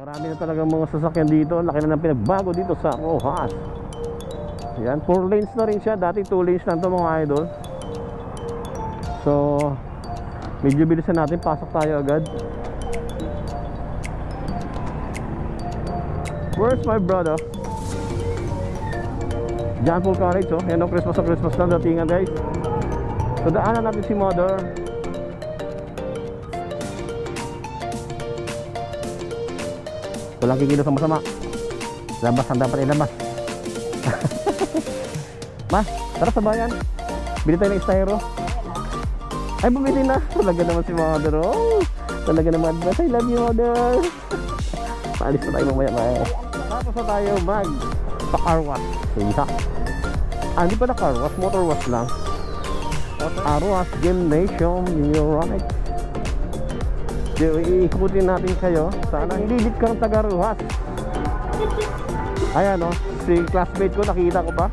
Marami na talaga mga sasakyan dito. Laki na ng pinagbago dito sa Rojas. Yan, 4 lanes na rin siya. Dati 2 lanes lang ito mga idol. So medyo bilisan natin. Pasok tayo agad. Where's my brother? John Paul Carriage, oh. Yan o, Christmas sa Christmas lang datingan guys. So daanan natin si mother. Walang kikilos ang masama. Labas ang dapat ilabas. Ma, tara sa bayan. Bili tayo ng styro. Ay, bumili na. Talaga naman si mother. Oh, talaga naman. I love you, mother. Paalis na tayo mamaya. Tapos na tayo mag pa-car wash. Isa. Ah, hindi pala car wash. Motor wash lang. Car wash Gymnasium Neuronic. Iikutin natin kayo. Sana lilit kang taga-Rojas. Ayan o, si classmate ko, nakita ko pa.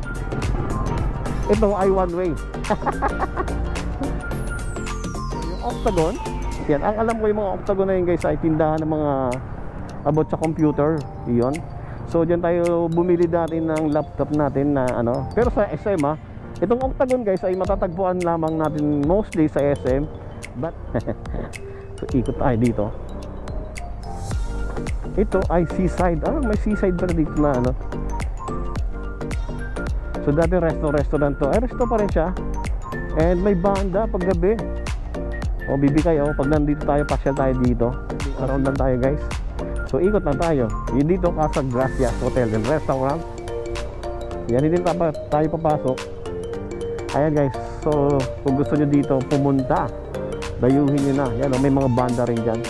Ito ay one way. Yung Octagon, yan, ang alam ko yung mga Octagon na yun guys ay tindahan ng mga about sa computer. Yun. So dyan tayo bumili natin ng laptop natin na ano. Pero sa SM itong Octagon guys ay matatagpuan lamang natin mostly sa SM. But so ikot tayo dito. Ito ay seaside. Ah, may seaside pala dito na ano. So dati restaurant to. Ay, resto pa rin siya. And may banda pag gabi. O bibi kayo, pag nandito tayo, pasyal tayo dito. Around lang tayo guys. So ikot lang tayo. Yun dito, Casa Gracia Hotel and Restaurant. Yan, hindi tayo papasok. Ayan guys. So kung gusto nyo dito pumunta, dayuhin nyo na. Yan o, may mga banda rin dyan.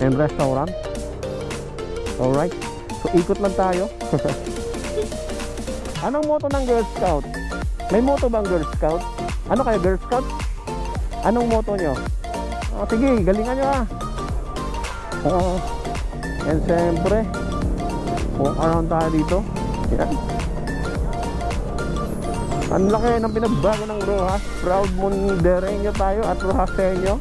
And restaurant. Alright. So ikot lang tayo. Anong motto ng Girl Scout? May motto bang Girl Scout? Ano kayo, Girl Scout? Anong motto nyo? Oh, sige, galingan nyo ah. And siyempre walk around tayo dito. Yan. Ang laki ng pinagbago ng Rojas. Proud Mondereño tayo at Rojaseño.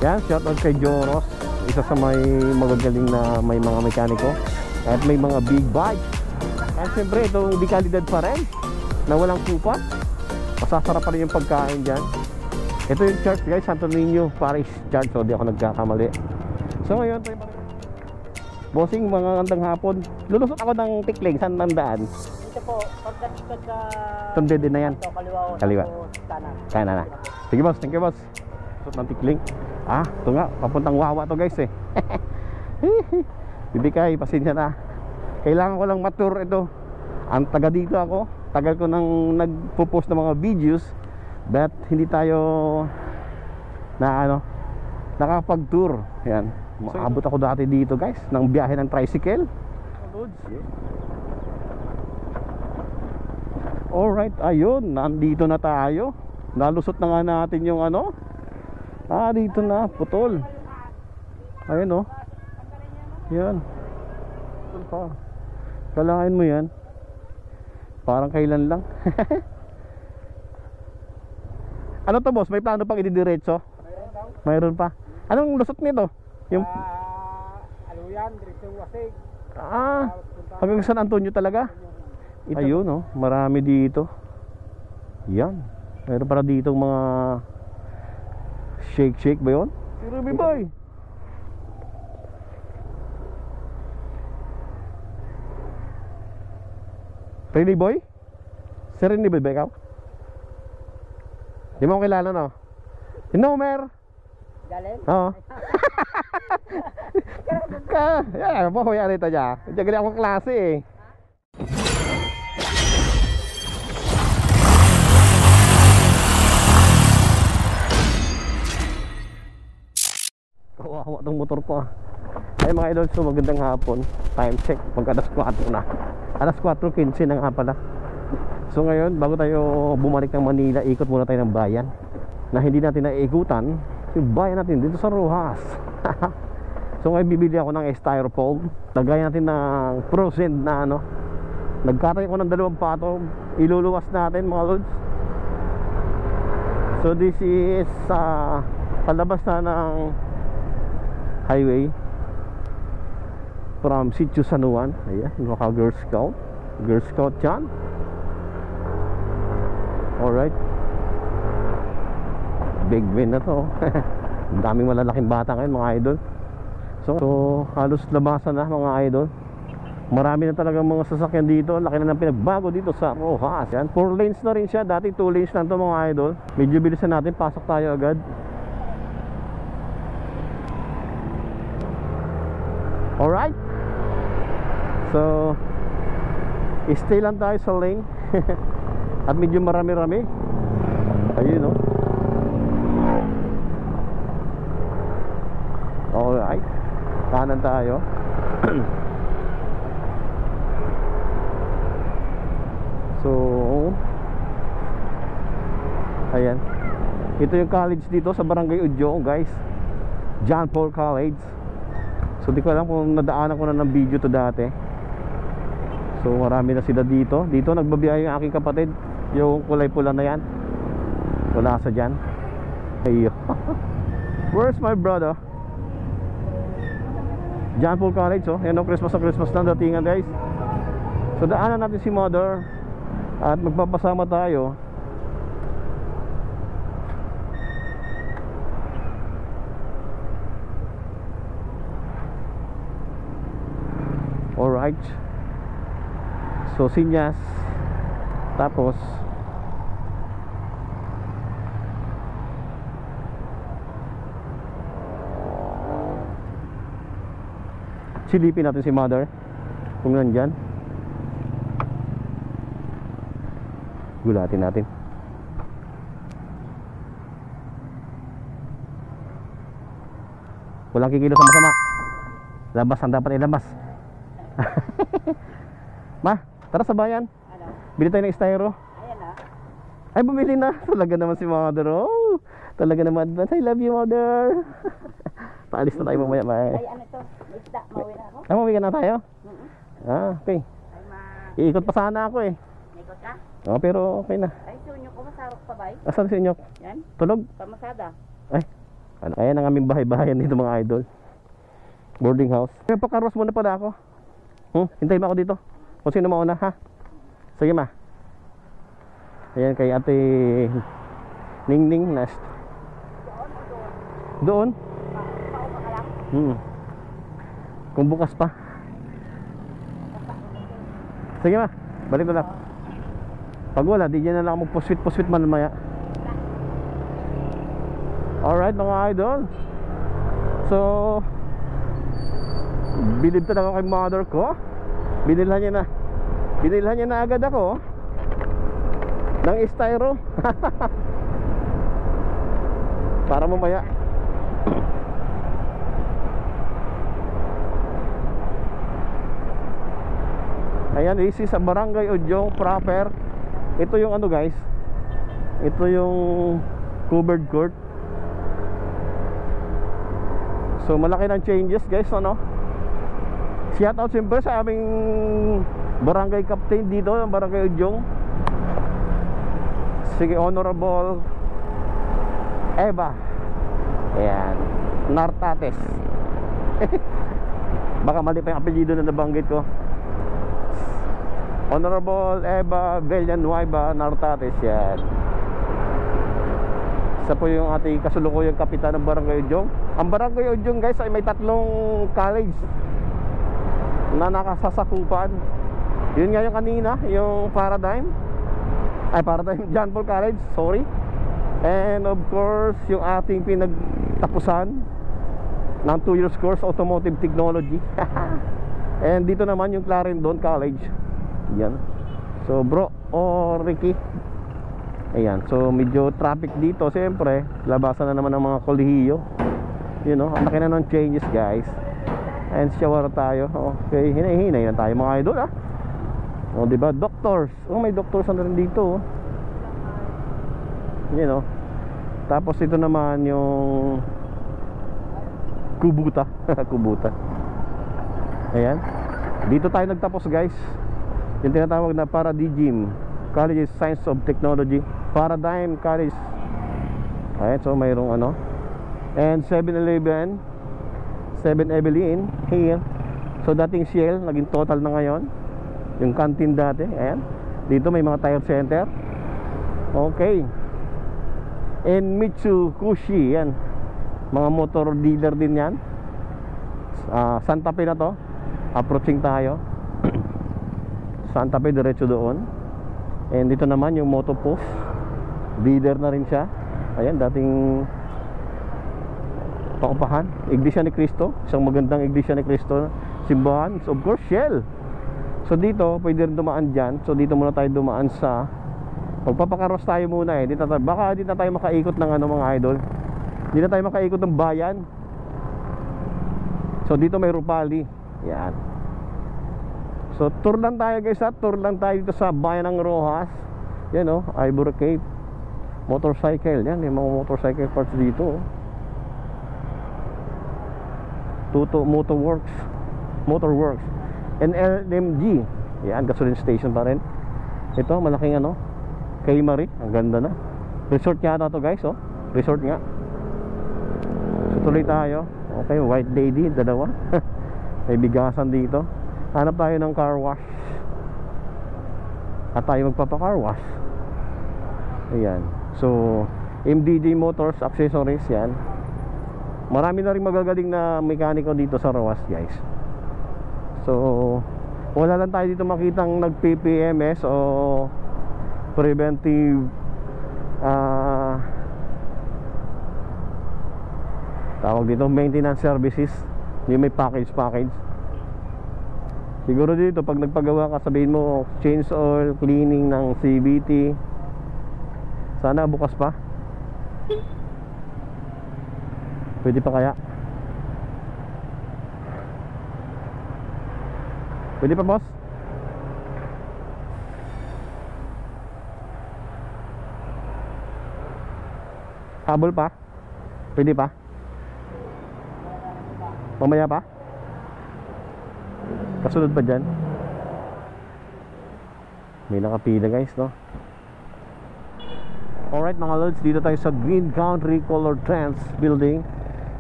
Yan, shout out kay Joros. Isa sa may magagaling na may mga mekaniko. At may mga big bikes. At siyempre itong dekalidad pa rin na walang kupa. Masasarap pa rin yung pagkain dyan. Ito yung church guys, Santo Niño Parish Church. So di ako nagkakamali. So ngayon tayo bossing, mga gandang hapon. Lulusot ako ng Tikling. Saan nandaan? Dito po, pagdating sa Tundede na yan. Kaliwa. Kanan na. Sige boss, thank you boss. Lusot ng Tikling. Ah, ito nga, papuntang Wawa to guys eh. Bibikay, pasensya na. Kailangan ko lang mature ito. Ang taga dito ako. Tagal ko nang nagpo-post ng mga videos. But hindi tayo na ano, nakapag-tour. Yan. Maabot ako dati dito guys ng biyahe ng tricycle. Alright, ayun, nandito na tayo. Nalusot na nga natin yung ano. Ah, dito na, putol. Ayun oh. Yan. Putol pa. Kalahin mo yan. Parang kailan lang. Ano to boss? May plano pang ididiretso? Mayroon pa. Anong lusot nito? Yung Aluyan, diretso Wasig. ah, hanggang San Antonio talaga? Ayun oh, marami dito. Yan. Mayroon para ditong mga shake ba yun? Si Ruby Boy. Renny Boy? Si Renny Boy ba ikaw? Di mo kilala no? Inomer? Galing? Oo. Yan, po yan ito dyan. Diyan ganyan akong klase eh. Kawawa itong motor ko ah. Ay mga idol, so magandang hapon. Time check, pag alas 4 na. Alas 4:15 na nga pala. So ngayon, bago tayo bumalik ng Manila, ikot muna tayo ng bayan na hindi natin naiikutan. Yung bayan natin dito sa Rojas. So ngayon bibili ako ng styrofoam. Lagay natin ng frozen na ano. Nagkatay ko ng 2 patong. Iluluwas natin mga lods. So this is palabas na ng highway. from Sitio San Juan. Ayan, mga Girl Scout. Girl Scout yan. Alright. Big win na to. Ang daming malalaking bata ngayon mga idol. So halos labasan na mga idol. Marami na talagang mga sasakyan dito. Laki na ng pinagbago dito sa Rojas. Yan, 4 lanes na rin siya. Dati 2 lanes lang to mga idol. Medyo bilisan natin, pasok tayo agad. Alright. So stay lang tayo sa lane. At medyo marami-rami. Ayun, no. Alright. Kanan tayo. So ayan. Ito yung college dito sa Barangay Udyo, guys. John Paul College. So di ko alam kung nadaanan ko na ng video to dati. So marami na sila dito. Dito nagbabiyahe yung aking kapatid. Yung kulay pula na yan. Wala sa dyan. Ayo. Where's my brother? John Paul College, oh. Yan o, Christmas na Christmas na datingan, guys. So daanan natin si mother. At magpapasama tayo. Alright. So Sinyas. Tapos silipin natin si mother kung nandyan. Gulatin natin. Walang kikilos sa masama. Labas ang dapat ilabas. Ma, tara sa bayan. Ano? Bili tayo ng styro. Ayan na. Ay, bumili na. Talaga naman si mother. Oh, talaga naman advance. I love you, mother. Paalis na tayo mamaya. Ay, ano to? Isda, mauwi na ako. Ay, mauwi ka na tayo? Mm-hmm. Okay. Ay, Iikot pa sana ako eh. Nikot ka? Oh, pero okay na. Ay, sunyok ko masarok pa ba eh? Asan si Inyok? Yan, Tulog? pamasada. Ay, ano, ayan ang aming bahay-bahayan dito mga idol. Boarding house. May pakaros muna pala ako. Hintayin mo ako dito. Kung sino mauna, ha? Sige, ma. Ayan kay ate Ningning Nest. Doon? Paupa ka lang? Kung bukas pa. Sige, ma. Balik na lang. Pag wala, di dyan na lang magpuswit-puswit man maya. Alright mga idol. So bilib talaga kay mother ko. Binilhan niya na agad ako ng styro. Para mamaya. Ayan, this is sa Barangay Udyong proper. Ito yung ano, guys. Ito yung covered court. So malaki ng changes, guys, ano? Shout out siyempre sa aming barangay captain dito, ng Barangay Udyong. Sige, Honorable Eva. Ayan, Nartates. Baka mali pa yung apelyido na nabanggit ko. Honorable Eva Villanueva Nartates, yan. Isa po yung ating kasulukuyang kapitan ng Barangay Udyong. Ang Barangay Udyong, guys, ay may 3 college na nakasasakupan. Yun nga yung kanina, yung Paradigm John Paul College, sorry. And of course, yung ating pinagtapusan ng 2 years course, Automotive Technology. And dito naman yung Clarendon College. Yan. So bro o Ricky, ayan, so medyo traffic dito. Siyempre, labasan na naman ng mga kolehiyo. You know, ang laki na ng changes, guys. And shower tayo. Okay, hinay-hinay na tayo mga idol, ha. O, diba? Doctors. Oh, may doctors na rin dito, oh. You know. Tapos ito naman yung Kubuta. Kubuta. Ayan. Dito tayo nagtapos, guys. Yung tinatawag na Paradigm College of Science of Technology. Paradigm College. Ayan, so mayroong ano. And 7-Eleven 7 Evelyn here. So dating Shell, naging Total na ngayon. Yung canteen dati, ayan. Dito may mga tire center. Okay. And Mitsubishi, yan. Mga motor dealer din yan. Santa Fe na to. Approaching tayo. Santa Fe, diretso doon. And dito naman yung Moto Post. Dealer na rin siya. Ayan, dating paupahan. Iglesia ni Cristo. Isang magandang Iglesia ni Cristo. Simbahan, of course, Shell. So dito, pwede rin dumaan dyan. So dito muna tayo dumaan sa magpapakaros tayo muna eh. Baka di na tayo makaikot ng ano mga idol. Di na tayo makaikot ng bayan. So dito may Rupali. Yan. So tour lang tayo guys ha. Tour lang tayo dito sa bayan ng Roxas. Yan o, Ivory Cape. Motorcycle. Yan, may mga motorcycle parts dito. Tuto Motorworks. And LMG. Yan, gasoline station pa rin. Ito, malaking ano, Kaymarie. Ang ganda na. Resort yata to guys, oh. Resort nga. So tuloy tayo. Okay, White Lady, dalawa. May bigasan dito. Hanap tayo ng car wash. At tayo magpapa-car wash. Ayan. So, MDJ Motors Accessories yan. Marami na rin magagaling na mekaniko dito sa Roxas guys. So, wala lang tayo dito makitang nag-PPMS o preventive tawag dito, maintenance services. Yung may package. Siguro dito pag nagpagawa ka, sabihin mo change oil, cleaning ng CVT. Sana bukas pa. Pwede pa kaya? Pwede pa boss? Habol pa? Pwede pa? Mamaya pa? Kasunod pa dyan? May nakapila guys, no? Alright mga lods, dito tayo sa Green Country Color Trends Building,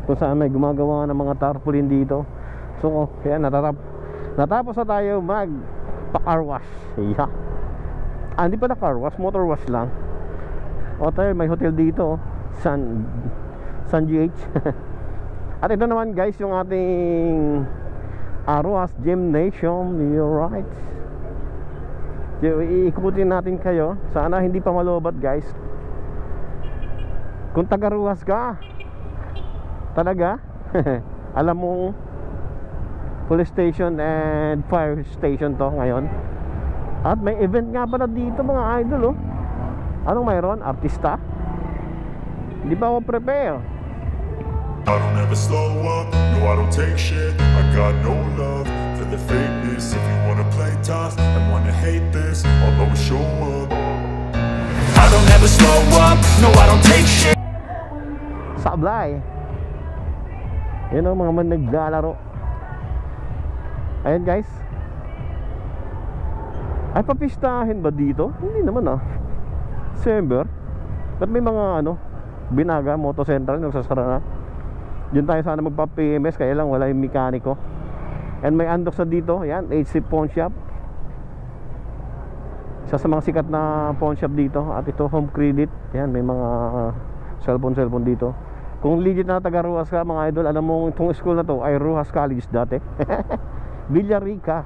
kung saan may gumagawa ng mga tarpaulin dito. So, kaya natapos na tayo magpa-car wash. Yeah. Hindi pa na car wash, motor wash lang. O tayo, may hotel dito, San GH. At ito naman guys, yung ating Roxas Gymnasium. You're right. Iikutin natin kayo. Sana hindi pa malobat guys. Kung taga Roxas ka talaga, alam mong police station and fire station to ngayon. At may event nga pala dito mga idol, oh. Anong mayroon? Artista? Hindi pa ako prepare. I don't ever slow up, no I don't take shit. I got no love for the fakeness. If you wanna play tough and wanna hate this, I'll always show up. I don't ever slow up, no I don't take shit. Sablay. Yun ang mga man naglalaro. Ayan guys. Ay, papistahin ba dito? Hindi naman ah. December. Ba't may mga ano, Binaga, Moto Central, nagsasara na. Diyan tayo sana magpa-PMS, kaya lang wala yung mekaniko. And may Andox na dito, yan, HC Pawn Shop. Isa sa mga sikat na pawn shop dito. At ito, Home Credit. Yan, may mga cellphone dito. Kung legit na taga Roxas ka mga idol, alam mo itong school na to ay Roxas College dati. Villarica.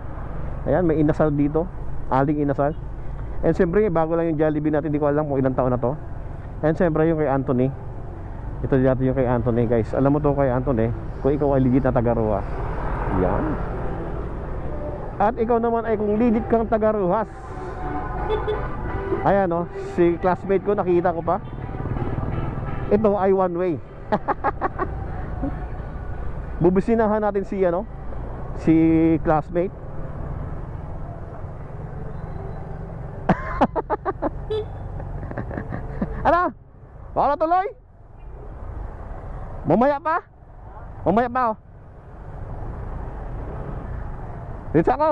Ayan, may inasal dito, aling inasal. And siyempre, bago lang yung Jollibee natin, hindi ko alam kung ilang taon na to. And siyempre yung kay Anthony. Ito dito yung kay Anthony guys. Alam mo to kay Anthony, kung ikaw ay legit na taga Roxas. Yan. At ikaw naman ay kung legit kang taga Roxas. Ayan o, si classmate ko, nakita ko pa. Ito ay one way. Bubusinahan natin si ano, si classmate. Ano? Baka na tuloy? Mamaya pa? Mamaya pa oh. Dito ako.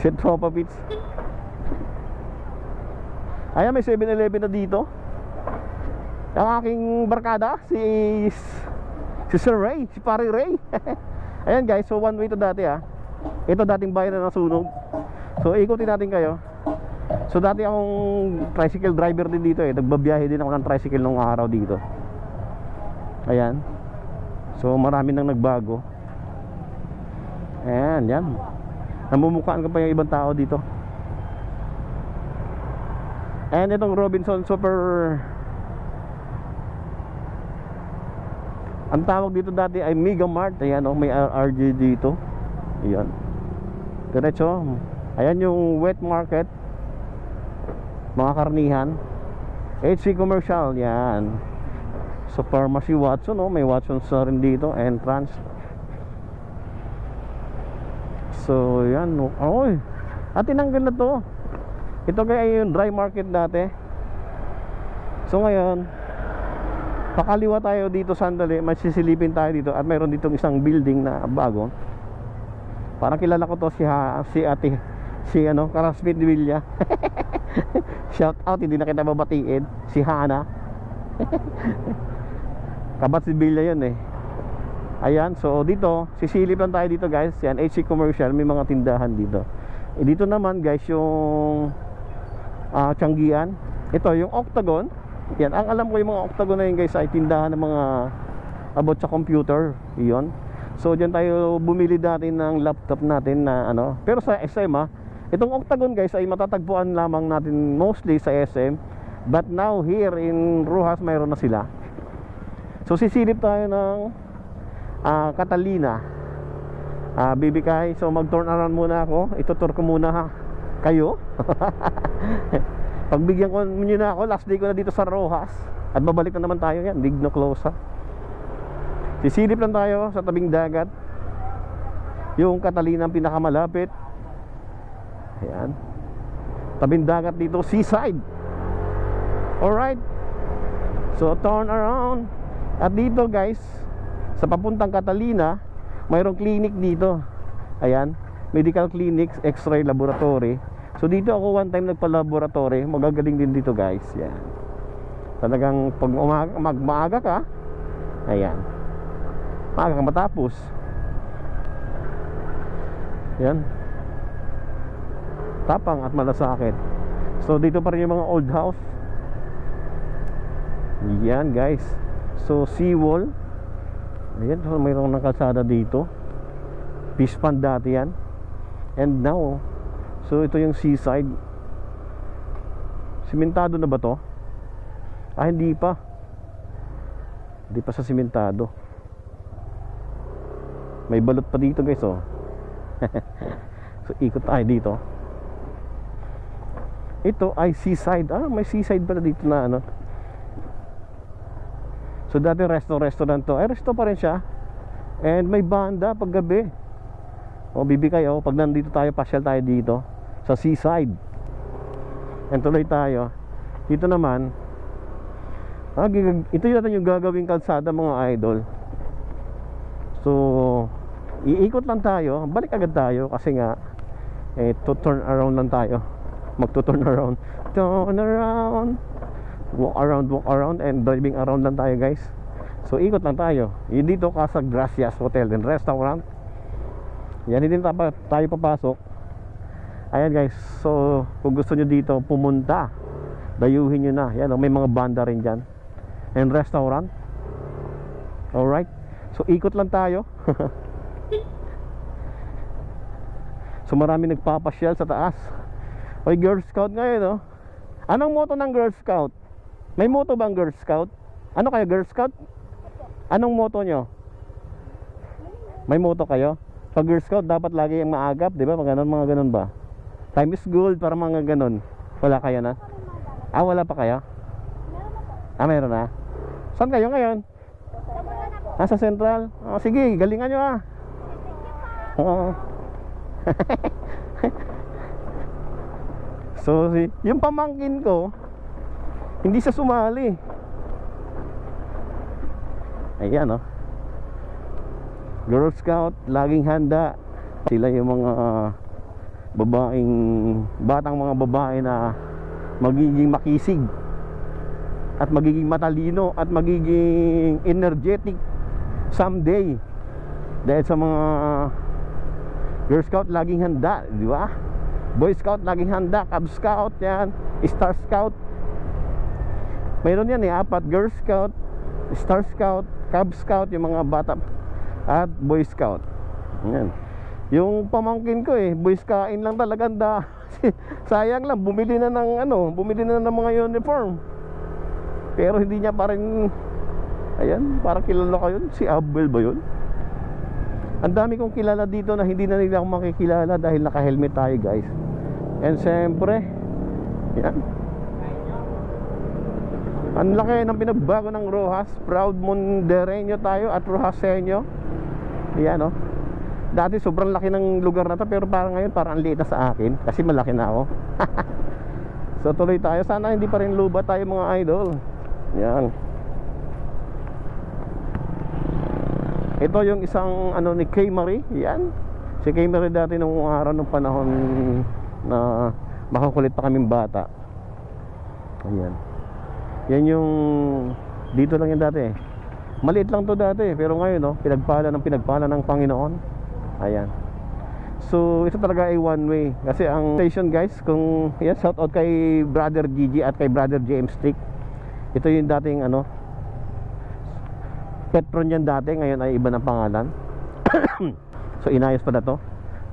Si Tropa Pits. Ayan, may 7-Eleven na dito. Ang aking barkada, si Si Sir Ray, si Pare Ray. Ayan guys, so one way to dati Ito dating bayan na nasunog. So ikutin natin kayo. So dati akong tricycle driver din dito Nagbabiyahe din ako ng tricycle nung araw dito. Ayan. So marami nang nagbago. Ayan, yan. Namumukhaan ko pa yung ibang tao dito. And itong Robinson Super, ang tawag dito dati ay Mega Mart. Ayan may RJ dito. Ayan. Diretso. Ayan yung wet market, mga karnihan. HC Commercial. Yan. So Pharmacy Watson may Watson's na rin dito. Entrance. So yan. Tinanggal na to. Ito kaya yung dry market dati. So ngayon, pakaliwa tayo dito sandali. May sisilipin tayo dito. At mayroon ditong isang building na bago. Parang kilala ko to si ate, Karasmith Villa. Shout out, hindi na kita babatiin. Si Hana. Kabat si Villa yun Ayan, so dito sisilip lang tayo dito guys. Yan, HC Commercial, may mga tindahan dito. Dito naman guys yung Tianggian. Ito yung Octagon. Yan, ang alam ko yung mga Octagon na yun guys ay tindahan ng mga about sa computer. Yun. So dyan tayo bumili dati ng laptop natin na pero sa SM itong Octagon guys ay matatagpuan lamang natin mostly sa SM. But now here in Rojas mayroon na sila. So sisilip tayo ng Catalina, Bibikay. So mag turn around muna ako. Itutur ko muna kayo. Pagbigyan ko nyo na ako, last day ko na dito sa Rojas. At babalik na naman tayo yan, Digno Closa. Sisilip lang tayo sa tabing dagat. Yung Catalina ang pinakamalapit. Ayan. Tabing dagat dito, seaside. Alright. So turn around. At dito guys, sa papuntang Catalina, mayroong clinic dito. Ayan, medical clinics, x-ray laboratory. So dito ako one time nagpa-laboratory. Magagaling din dito guys. Yan. Talagang pag maaga ka, ayan, maaga ka matapos. Yan. Tapang at malasakit. So dito pa rin yung mga old house. Yan guys. So seawall. Ayan, so mayroong ng kalsada dito. Fish pond dati yan. And now, so ito yung seaside. Simentado na ba to? Hindi pa. Hindi pa sa simentado. May balot pa dito guys So ikot tayo dito. Ito ay seaside. May seaside pala dito na So dati restaurant to. Resto pa rin siya. And may banda pag gabi. Bibikay pag nandito tayo, pasyal tayo dito sa seaside. And tuloy tayo. Dito naman ito yata yung gagawing kalsada mga idol. So iikot lang tayo. Balik agad tayo kasi nga to turn around lang tayo. Magto-turn around. Turn around. Walk around and driving around lang tayo guys. So ikot lang tayo. Dito Casa Gracias Hotel and Restaurant. Yan, hindi tayo papasok. Ayan guys. So kung gusto nyo dito pumunta, dayuhin nyo na. Yan, may mga banda rin dyan. And restaurant. Alright. So ikot lang tayo. So marami nagpapasyal sa taas. Girl Scout ngayon Anong motto ng Girl Scout? May motto bang Girl Scout? Ano kayo, Girl Scout? Anong motto nyo? May motto kayo? Pag Girl Scout dapat lagi yung maagap, di ba? Mga ganun ba? Time is gold, para mga ganun. Wala kayo na? Wala pa kayo? Meron na? Saan kayo ngayon? Sa Central? Sige, galingan nyo Oo. So yung pamangkin ko hindi siya sumali. Ayan Girl Scout, laging handa. Sila yung mga batang mga babae na magiging makisig at magiging matalino at magiging energetic someday. Dahil sa mga Girl Scout laging handa, di ba? Boy Scout laging handa, Cub Scout yan, Star Scout. Mayroon yan 4, Girl Scout, Star Scout, Cub Scout, yung mga bata, at Boy Scout. Yan. Yung pamangkin ko Boy Scout lang talaga handa. Sayang lang, bumili na ng mga uniform. Pero hindi niya pa rin, ayan, parang kilala ko yun, si Abel ba yun? Ang dami kong kilala dito na hindi na nila ako makikilala dahil naka-helmet tayo, guys. And siyempre, yan, ang laki ng pinagbago ng Rojas. Proud Mondereño tayo at Rojaseño. Yan dati sobrang laki ng lugar na to, pero parang ngayon parang ang liit na sa akin kasi malaki na ako. So tuloy tayo, sana hindi pa rin luba tayo mga idol. Yan. Ito yung isang ni Kay Marie. Yan. Si Kay Marie dati nung araw nung panahon na makukulit pa kaming bata. Ayan. Yan yung dito lang yan dati. Maliit lang to dati, pero ngayon pinagpala ng Panginoon. Ayan. So ito talaga ay one way. Kasi ang station, guys, kung yan, shout out kay Brother Gigi at kay Brother James Stick. Ito yung dating Petron yan dati, ngayon ay iba ng pangalan. So inayos pa na to.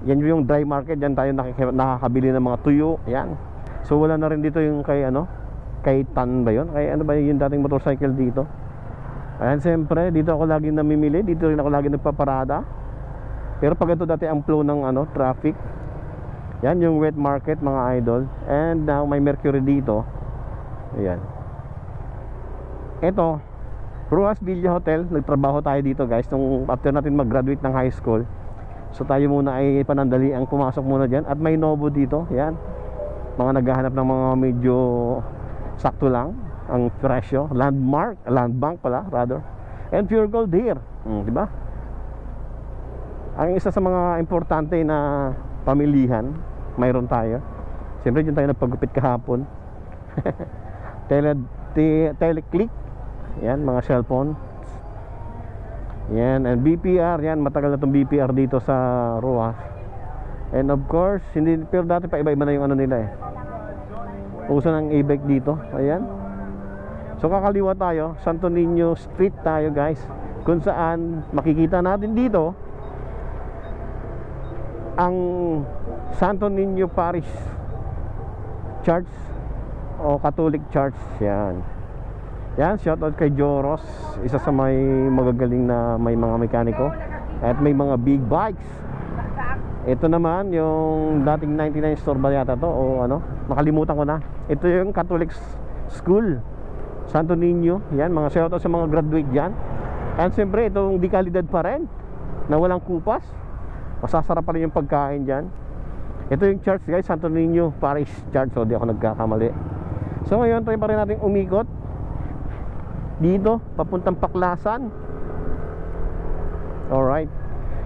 Yan yung dry market, yan tayo nakakabili ng mga tuyo. Yan. So wala na rin dito yung kay kay Tan ba yun? Kay ba yung dating motorcycle dito? Ayan, siyempre dito ako lagi namimili. Dito rin ako lagi nagpaparada. Pero pag ito dati ang flow ng traffic. Yan yung wet market mga idol. And now may Mercury dito. Ayan. Ito Rojas Villa Hotel, nagtrabaho tayo dito, guys, nung after natin mag-graduate ng high school. So tayo muna ay panandali ang pumasok muna dyan. At may Novo dito, yan. Mga naghahanap ng mga medyo sakto lang ang presyo. Land bank pala, rather. And Pure Gold here, diba? Ang isa sa mga importante na pamilihan, mayroon tayo. Siyempre dyan tayo nagpagupit kahapon. Teleclick. Yan, mga cellphone. Yan, and BPR. Yan, matagal na itong BPR dito sa Rojas. And of course, pero dati pa iba-iba na yung nila uso ng e-bike dito. Ayan. So kakaliwa tayo, Santo Niño Street tayo, guys, kung saan makikita natin dito ang Santo Niño Parish Church o Catholic Church. Yan. Yan, shoutout kay Joros, isa sa may magagaling na may mga mekaniko at may mga big bikes. Ito naman yung dating 99 store ba yata to o nakalimutan ko na. Ito yung Catholic School Santo Niño. Yan, mga shoutout sa mga graduate dyan. And siyempre itong di kalidad pa rin na walang kupas. Masasarap pa rin yung pagkain dyan. Ito yung church, guys, Santo Niño Parish Church. So di ako nagkakamali. So ngayon try pa rin natin umikot dito papuntang Paklasan. Alright.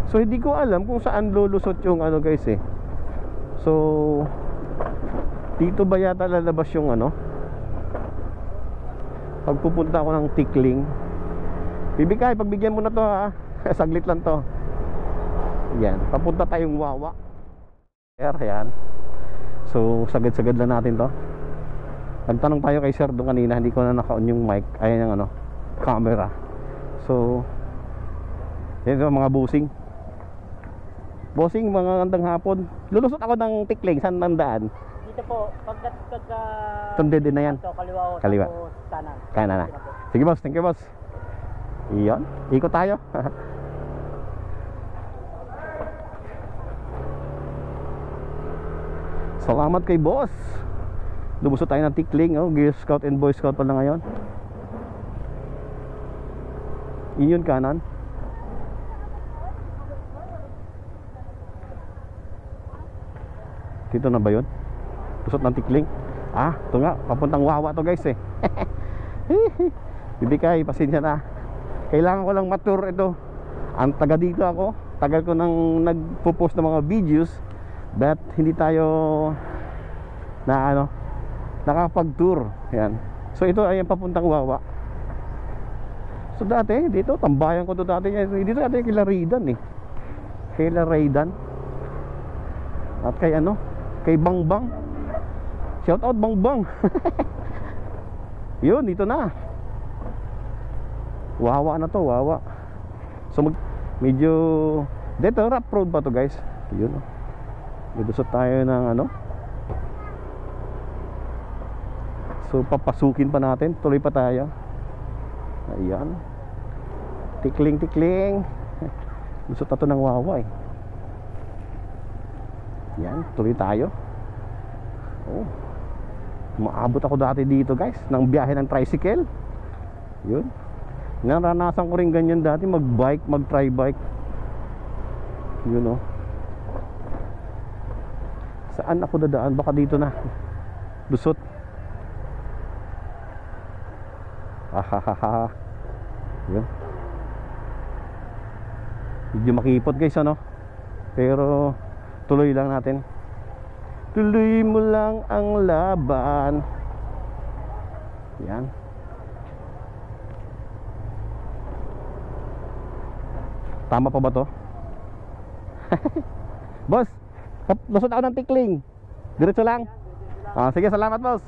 So hindi ko alam kung saan lulusot yung guys So dito ba yata lalabas yung pagpupunta ako ng Tikling. Bibigay, pagbigyan mo na to ha. Saglit lang to. Yan, papunta tayong Wawa. Yan. So sagad-sagad lang natin to. Nagtanong tayo kay sir doon kanina, hindi ko na naka-on yung mic, ayan yung camera. So yan yung mga bossing, mga gandang hapon. Lulusot ako ng Tikling, saan nandaan? Dito po, pagka Tunde din na yan. Kaliwa. Kanan na. Sige boss, thank you boss. Iyon, ikot tayo. Salamat kay boss. Lumusot tayo ng Tikling, Girl Scout and Boy Scout pala ngayon. Yun kanan. Dito na ba yun? Lusot ng Tikling. Ito nga, papuntang Wawa to, guys Bibigay, pasensya na. Kailangan ko lang mature ito. Ang taga dito ako. Tagal ko nang nagpo-post ng mga videos, but hindi tayo nakapag-tour. Yan. So ito ay papuntang Wawa. So dati, dito, tambayan ko to dati. Dito dati kila Raydan eh. Kila Raydan. At kay ano, kay Bangbang. Shout out Bangbang. Yun, dito na. Wawa na to, wawa. So medyo dito rough road pa to guys. Yun oh. Dudusot tayo ng ano. So papasukin pa natin, tuloy pa tayo. Ayan. Tikling tikling. Dusot na to ng wawa eh. Yan, tuloy tayo. Oh. Maabot ako dati dito guys, ng biyahe ng tricycle. Yun. Naranasan ko rin ganyan dati, mag-bike, mag-tri-bike. Yun oh. Saan ako dadaan? Baka dito na. Lusot. Ahahaha. Yun. Medyo makipot guys ano. Pero tuloy lang natin. Tuloy mo lang ang laban. Yan. Tama pa ba to? Boss, lusot ako ng tikling. Diretso lang. Ah, sige, salamat boss.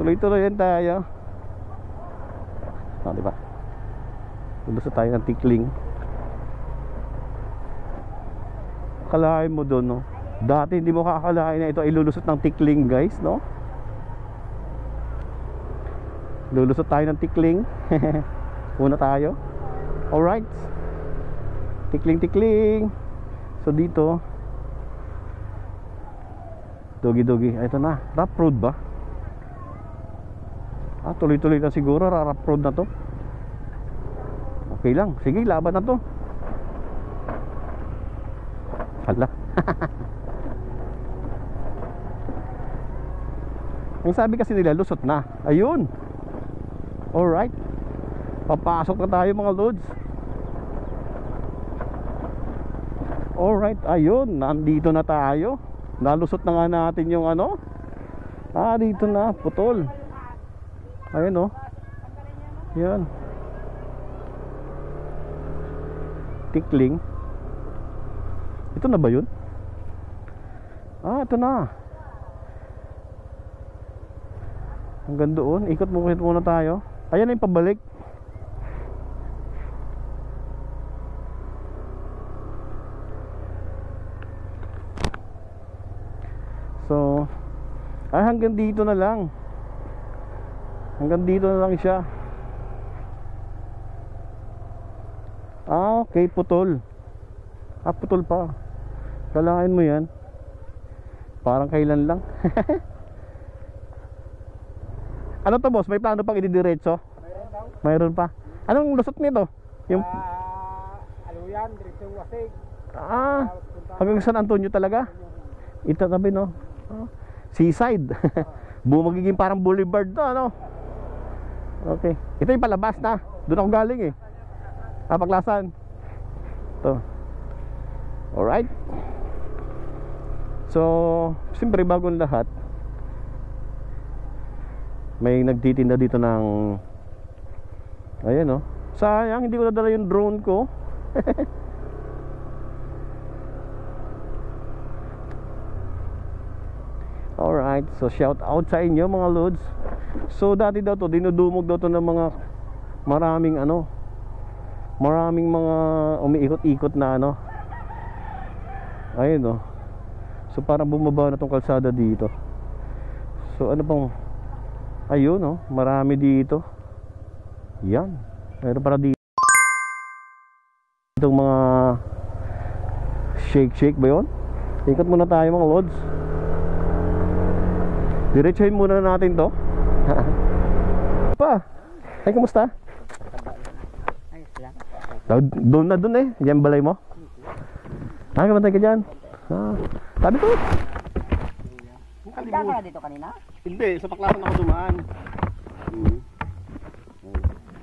Tuloy-tuloy yan tayo. Ah, diba? Lusot tayo ng tikling. Akalain mo doon, no? Dati hindi mo kakalain na ito ay lulusot ng tikling, guys, no? Lulusot tayo ng tikling. Una tayo. Alright. Tikling-tikling. So dito dogi-dogi. Ito na. Rough road ba? Ah, tuloy-tuloy na siguro. Rough road na to. Okay lang. Sige, laban na to. Hala. Ang sabi kasi nila lusot na. Ayun. Alright. Papasok na tayo mga loads. Alright. Ayun. Nandito na tayo. Nalusot na nga natin yung ano. Ah, dito na. Putol. Ayun oh. Yan. Tikling. Ito na ba yun? Ah, ito na. Hanggang doon. Ikot muna tayo. Ayan na yung pabalik. So hanggang dito na lang. Hanggang dito na lang siya. Ah, okay, putol. Ah, putol pa. Kalahin mo yan. Parang kailan lang. Ano to boss? May plano pang ididiretso? Mayroon pa. Anong lusot nito? Yung Aluyan, diretso Wasig. ah, hanggang San Antonio talaga? Itatabi no? Oh, seaside. Magiging parang boulevard to ano? Okay. Ito yung palabas na. Doon ako galing eh. Ah, Paklasan. Ito. Alright. So, siyempre bagong lahat, may nagtitinda dito ng ayan oh. Sayang hindi ko nadala yung drone ko. Alright, so shout out sa inyo mga loads. So dati daw to, dinudumog daw to ng mga maraming ano, maraming mga umiikot-ikot na ano. Ayun oh. So parang bumaba na tong kalsada dito. So ano pang, ayun oh, marami dito. Yan. Meron para dito itong mga shake ba yun? Ikot muna tayo mga loads. Diretsuhin muna natin to. Pa, ay kumusta? Ayos lang. Doon na doon eh. Yan balay mo. Ah, kamantay ka dyan. Ah, sabi ko. Kaya ka na dito kanina? Hindi, sa Paklasan ako dumaan.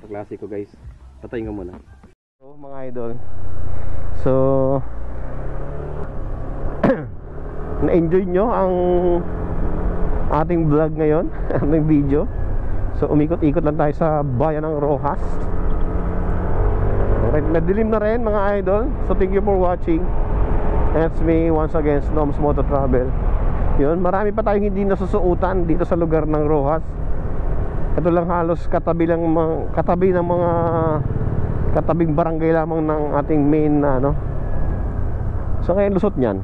Paklase ko guys. Patayin ko muna. So mga idol. So na-enjoy nyo ang ating vlog ngayon, ating video. So umikot-ikot lang tayo sa bayan ng Rojas. Okay, nadilim na rin mga idol. So thank you for watching. That's me once again, Snoms Moto Travel. Yun, marami pa tayong hindi nasusuutan dito sa lugar ng Rojas. Ito lang halos katabi ng mga katabing barangay lamang ng ating main na ano. So ngayon lusot niyan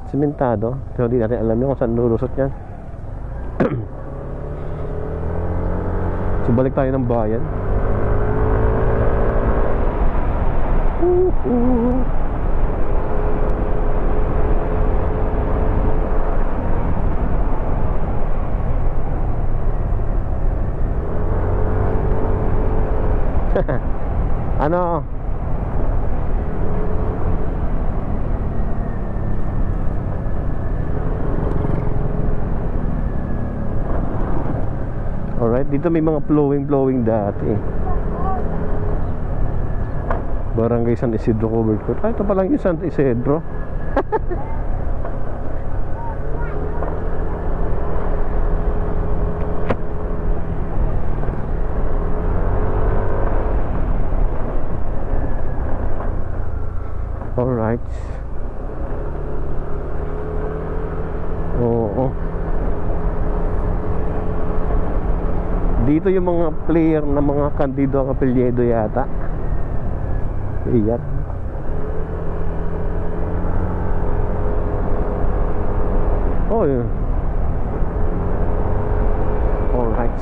simentado. So hindi natin alam kung saan lulusot niyan. So balik tayo ng bayan. Ano? Alright, dito may mga flowing dati. Barangay San Isidro covered court. Ah, ito pa lang yung San Isidro. Alright. Oo. Dito yung mga player na mga kandido ang apelyido yata. Iyan. Oh, yun. Alright.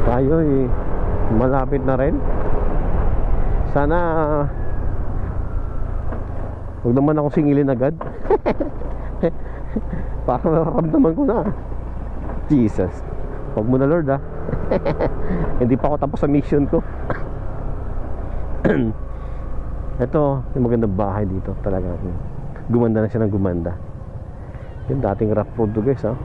Tayo malapit na rin. Sana huwag naman ako singilin agad. Para mararamdaman ko na. Jesus, huwag mo na Lord ah. Hindi pa ako tapos sa mission ko. Ito, yung magandang bahay dito. Talaga gumanda na siya ng gumanda. Yung dating rough road to guys, ha.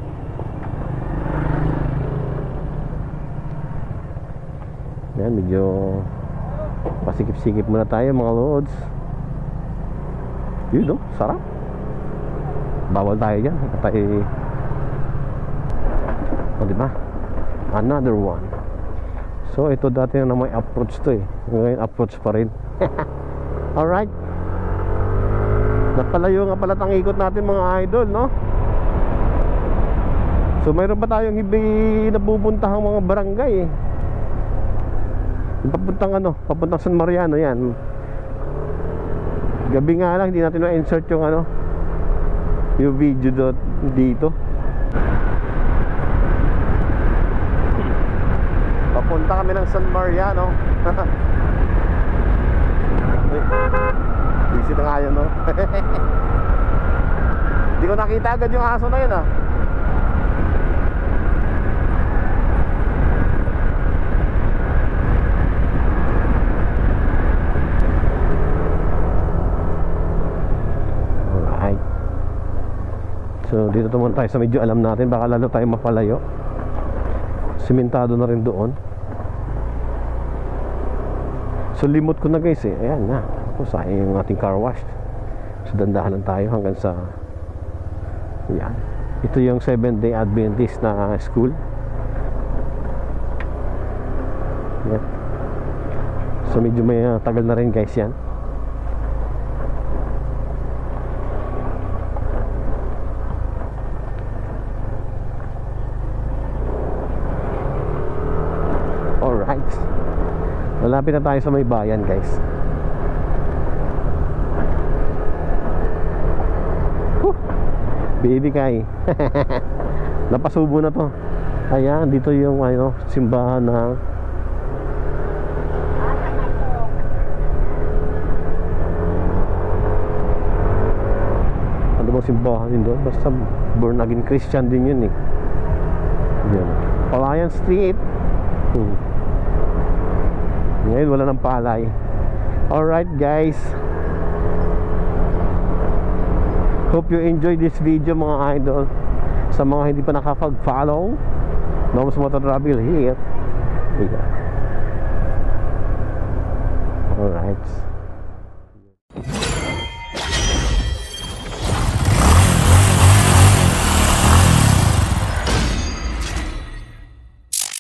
Yan, medyo pasikip-sikip muna tayo mga loads. Yun no, sarap. Bawal tayo dyan. Tayo, o diba, another one. So ito dati na may approach to eh. Ngayon approach pa rin. Alright. Napalayo nga pala tang ikot natin mga idol, no? So mayroon pa tayong hindi napupuntahang mga barangay eh. Papuntang San Mariano yan. Gabi nga lang, hindi natin na-insert yung yung video dito. Papunta kami ng San Mariano. Busy na nga yun, no? Hindi ko nakita agad yung aso na yun, ah. So dito naman tayo sa medyo alam natin. Baka lalo tayo mapalayo. Simentado na rin doon. So limot ko na guys eh. Ayan na. Sayang yung ating car wash. So dandahan lang tayo hanggang sa yan. Ito yung 7-day Adventist na school. Yan. So medyo may tagal na rin guys yan. Malapit na tayo sa may bayan guys. Baby kay. Napasubo na to. Ayan, dito yung simbahan na ano bang simbahan din doon? Basta born again Christian din yun eh. Yan. Palayan Street. Ngayon wala ng palay. Alright guys, hope you enjoy this video mga idol. Sa mga hindi pa nakapag-follow, Snoms Moto Travel here. Alright.